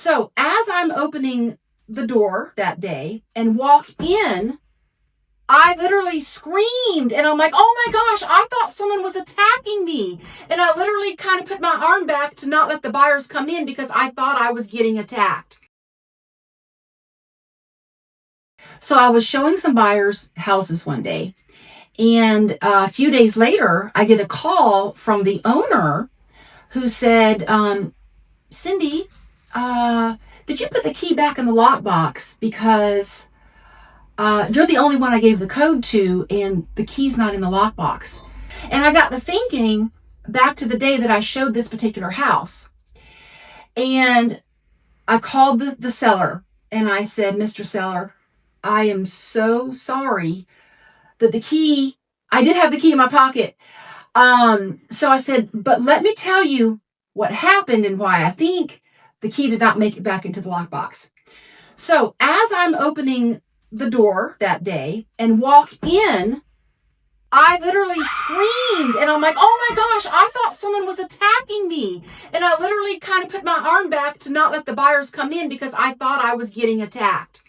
So as I'm opening the door that day and walk in, I literally screamed and I'm like, oh my gosh, I thought someone was attacking me. And I literally kind of put my arm back to not let the buyers come in because I thought I was getting attacked. So I was showing some buyers houses one day, and a few days later, I get a call from the owner who said, Cindy, did you put the key back in the lockbox? Because you're the only one I gave the code to, and the key's not in the lockbox. And I got to thinking back to the day that I showed this particular house. And I called the seller and I said, Mr. Seller, I am so sorry that I did have the key in my pocket. So I said, but let me tell you what happened and why I think the key did not make it back into the lockbox. So as I'm opening the door that day and walk in, I literally screamed and I'm like, oh my gosh, I thought someone was attacking me. And I literally kind of put my arm back to not let the buyers come in because I thought I was getting attacked.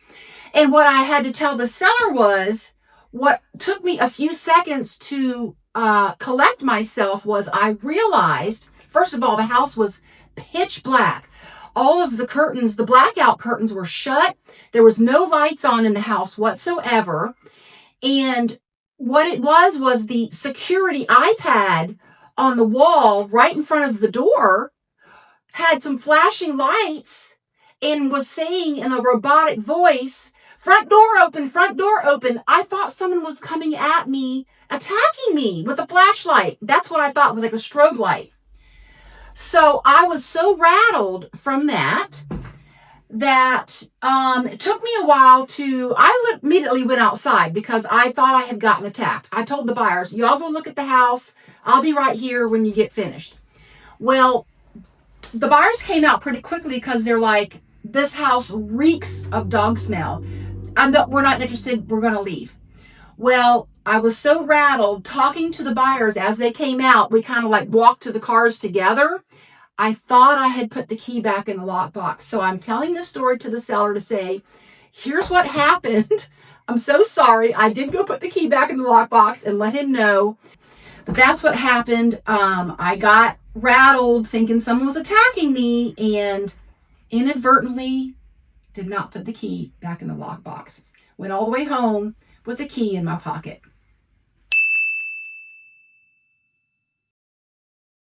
And what I had to tell the seller was, what took me a few seconds to collect myself was I realized, first of all, the house was pitch black. All of the curtains, the blackout curtains were shut. There was no lights on in the house whatsoever. And what it was the security iPad on the wall right in front of the door had some flashing lights and was saying in a robotic voice, front door open, front door open. I thought someone was coming at me, attacking me with a flashlight. That's what I thought was like a strobe light. So I was so rattled from that it took me a while I immediately went outside because I thought I had gotten attacked. I told the buyers, y'all go look at the house. I'll be right here when you get finished. Well, the buyers came out pretty quickly because they're like, this house reeks of dog smell. We're not interested. We're going to leave. Well, I was so rattled talking to the buyers as they came out. We kind of like walked to the cars together. I thought I had put the key back in the lockbox. So I'm telling this story to the seller to say, here's what happened. I'm so sorry. I did go put the key back in the lockbox and let him know. But that's what happened. I got rattled thinking someone was attacking me and inadvertently did not put the key back in the lockbox. Went all the way home with the key in my pocket.